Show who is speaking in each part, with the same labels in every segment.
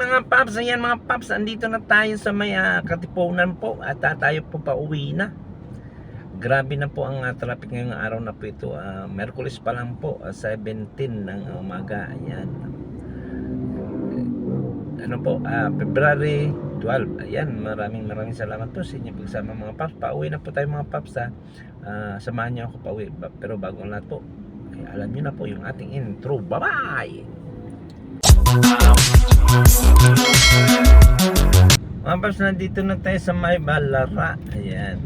Speaker 1: mga paps. Ayan mga paps, andito na tayo sa may Katipunan po at tayo po pa uwi na. Grabe na po ang traffic ngayong araw na po ito. Merkulis pa lang po, 17 ng umaga. Ayan. Ano po, February 12. Ayan, maraming salamat po sa inyo pagsama mga paps. Pauwi na po tayo mga paps samahan niyo ako pauwi. Pero bago ang lahat po, alam niyo na po yung ating intro. Bye-bye! Mga paps, nandito na tayo sa may Balara. Ayan.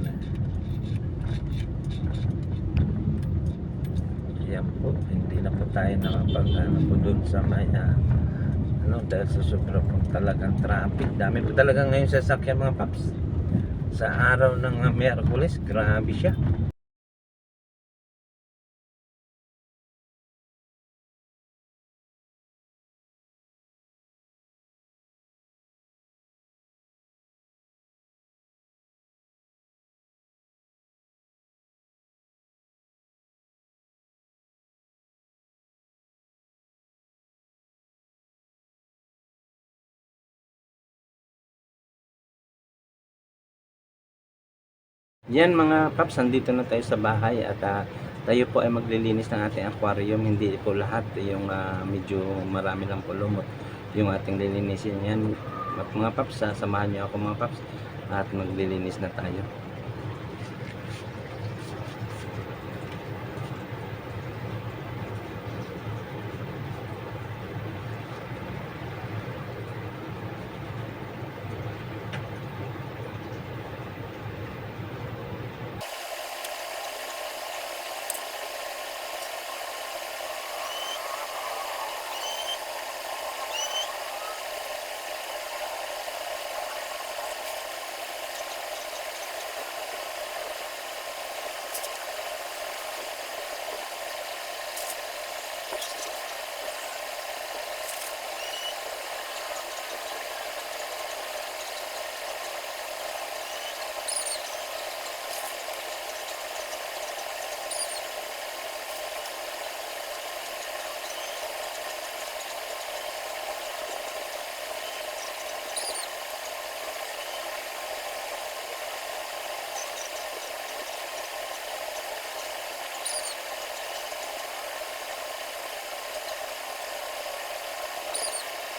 Speaker 1: Ayan po, hindi na po tayo nakapag po doon sa may dahil sa sobra po talagang traffic. Dami po talaga ngayon sasakyan mga paps. Sa araw ng Miyerkules, grabe siya. Yan mga paps, nandito na tayo sa bahay at tayo po ay maglilinis ng ating aquarium. Hindi po lahat, yung medyo marami lang po lumot yung ating lilinisin. Yan mga paps, samahan niyo ako mga paps at maglilinis na tayo.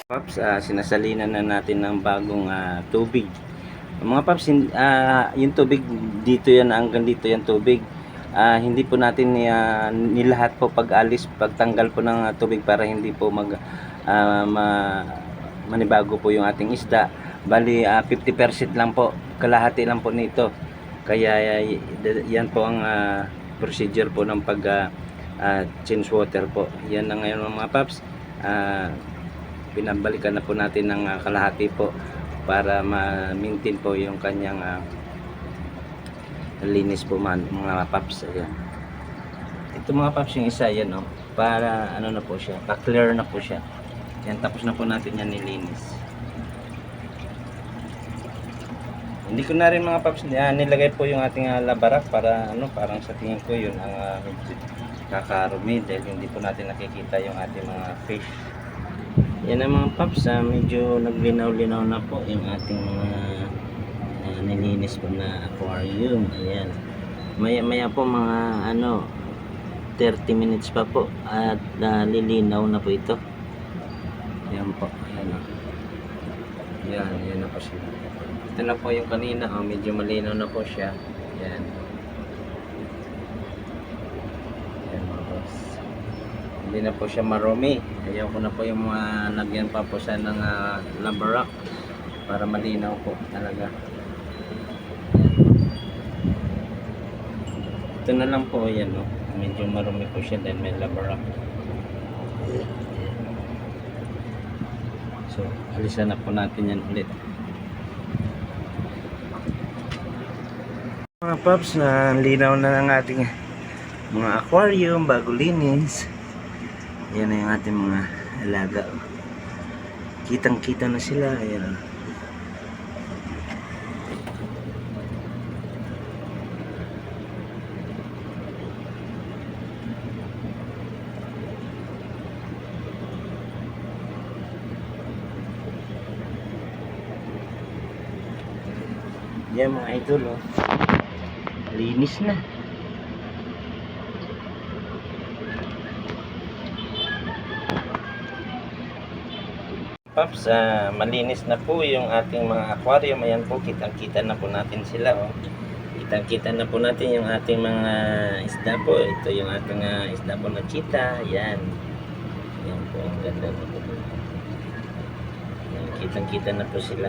Speaker 1: Paps, sinasalinan na natin ng bagong tubig. Mga paps, yung tubig dito yan, hanggang dito yung tubig. Hindi po natin nilahat po pag-alis, pagtanggal po ng tubig para hindi po manibago po yung ating isda. Bali 50% lang po, kalahati lang po nito. Kaya yan po ang procedure po ng pag change water po. Yan na ngayon mga paps. Pinabalikan na po natin ng kalahati po para ma-maintain po yung kanyang linis po mga paps. Ayan. Ito mga paps yung isa yan, para ano na po siya, pa-clear na po siya. Yan, tapos na po natin yan nilinis. Hindi ko na rin mga paps nilagay po yung ating labarak para parang sa tingin ko yun ang kakarumi dahil hindi po natin nakikita yung ating mga fish. Yan ang mga paps, medyo naglinaw-linaw na po yung ating mga nilinis po na aquarium. Ayan. Maya po mga 30 minutes pa po at lilinaw na po ito. Yan po. Ayan. Yan na po siya. Ito na po yung kanina, medyo malinaw na po siya. Yan. Hindi na po siya marumi. Ayaw ko na po yung mga lagyan pa po siya ng labarak para malinaw po talaga. Ito na lang po yan, medyo marumi po siya dahil may labarak. So alisan na po natin yan ulit. Mga paps, na linaw na ng ating mga aquarium bago linis. Ayan na yung ating mga alaga. Kitang kita na sila. Ayan. Yan mga idol, oh. Linis na. Paps, malinis na po yung ating mga aquarium. Ayan po, kitang-kita na po natin sila, oh. Kitang-kita na po natin yung ating mga isda po. Ito yung ating isda po na cheetah. Ayan. Ayan po, ang ganda na po. Ayan, kitang-kita na po sila.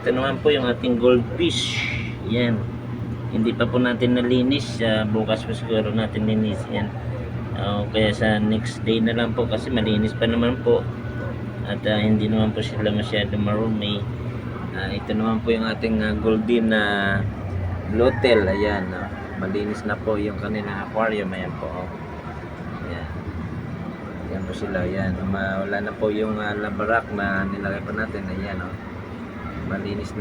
Speaker 1: Ito naman po yung ating goldfish. Ayan. Hindi pa po natin nalinis. Bukas po siguro natin linis yan. Kaya sa next day na lang po kasi malinis pa naman po. At hindi naman po sila masyado marumi. Ito naman po yung ating golden bluetail. Ayan, malinis na po yung kanilang aquarium. Ayan po, oh. Ayan. Ayan po sila. Ayan. Wala na po yung labarak na nilagay pa natin. Ayan, oh. Malinis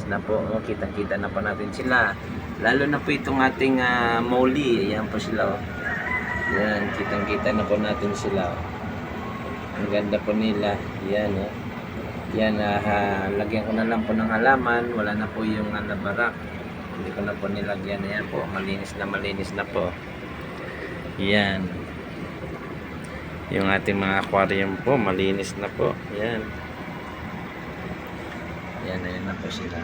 Speaker 1: na po, oh. Kita-kita na po natin sila. Lalo na po itong ating molly. Ayan po sila, oh. Ayan, kitang-kita na po natin sila, oh. Ang ganda po nila. Yan, oh. Yan, lagyan ko na lang po ng halaman. Wala na po yung labarak. Hindi ko na po nilagyan. Ayan po, malinis na po. Yan. Yung ating mga aquarium po, malinis na po. Yan. Yan, ayan na po sila.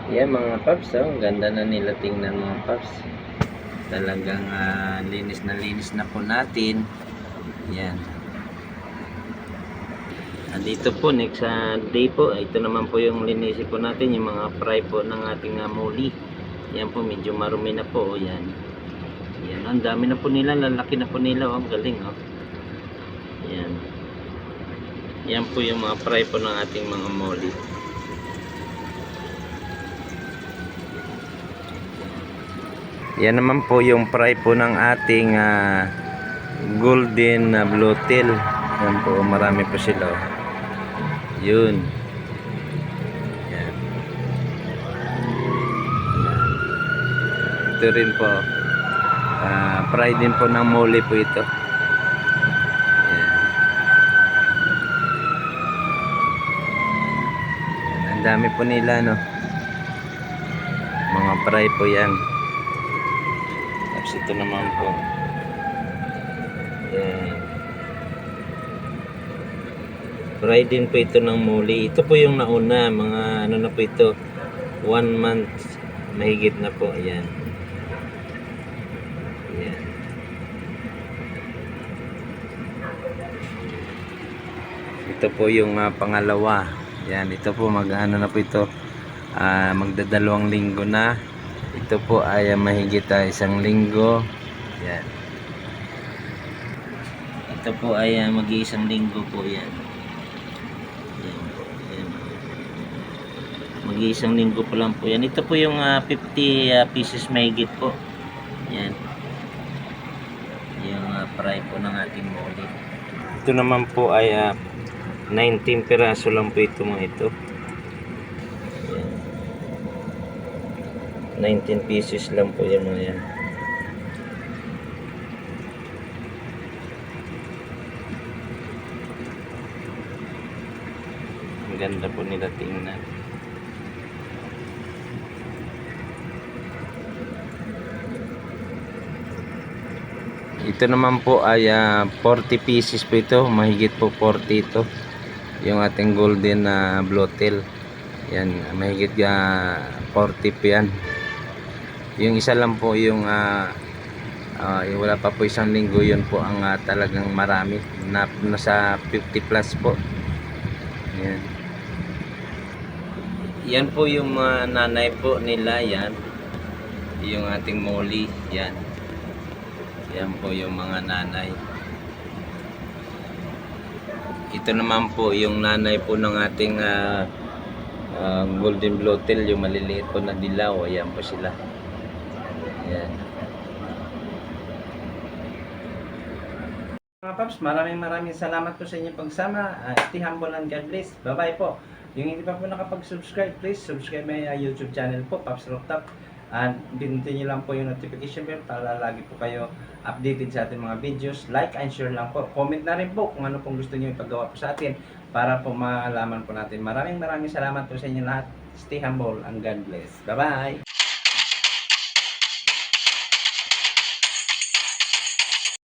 Speaker 1: Yan mga paps, oh. Ang ganda na nila tingnan mga paps. Talagang linis na po natin. Yan. Dito po next day po, ito naman po yung linisin po natin, yung mga fry po ng ating molly. Yan po, medyo marumi na po. Yan. Yan, ang dami na po nila, lalaki na po nila, oh. Ang galing, oh. Yan. Yan po yung mga fry po ng ating mga molly. Yan naman po yung fry po ng ating golden bluetail. Yan po, marami po sila, oh. Yun. Yan. Ito rin po, fry din po ng molly po ito. Yan. Ang dami po nila, no. Mga fry po yan. Ito naman po. Fry din po ito ng molly. Ito po yung nauna, mga ano na po ito, 1 month mahigit na po. Ayan. Ayan. Ito po yung pangalawa. Ayan, ito po mag-ano na po ito, magdadalawang linggo na. Ito po ay mahigit 1 linggo. Yan. Ito po ay mag-1 linggo po yan. Yan. Yan. Mag-1 linggo po lang po yan. Ito po yung 50 pieces mahigit po. Yan. Yung fry po ng ating molly. Ito naman po ay 19 piraso lang po ito mga ito. 19 pieces lang po yan mga yan. Ang ganda po nila tingnan. Ito naman po ay 40 pieces po ito. Mahigit po 40 ito. Yung ating golden bluetail. Yan, mahigit 40 po yan. Yung isa lang po yung wala pa po 1 linggo, yun po ang talagang marami, nasa 50 plus po. Yan. Yan po yung nanay po nila. Yan yung ating molly. Yan. Yan po yung mga nanay. Ito naman po yung nanay po ng ating golden bluetail, yung maliliit po na dilaw. Ayan po sila. Ayan. Mga paps, maraming salamat po sa inyong pagsama. Stay humble and God bless. Bye bye po. Yung hindi pa po nakapag-subscribe, please subscribe my YouTube channel po, Paps Rooftop. At pindutin nyo lang po yung notification bell para lagi po kayo updated sa ating mga videos. Like and share lang po. Comment na rin po kung ano pong gusto nyo ipagawa po sa atin para po malaman po natin. Maraming salamat po sa inyo lahat. Stay humble and God bless. Bye-bye!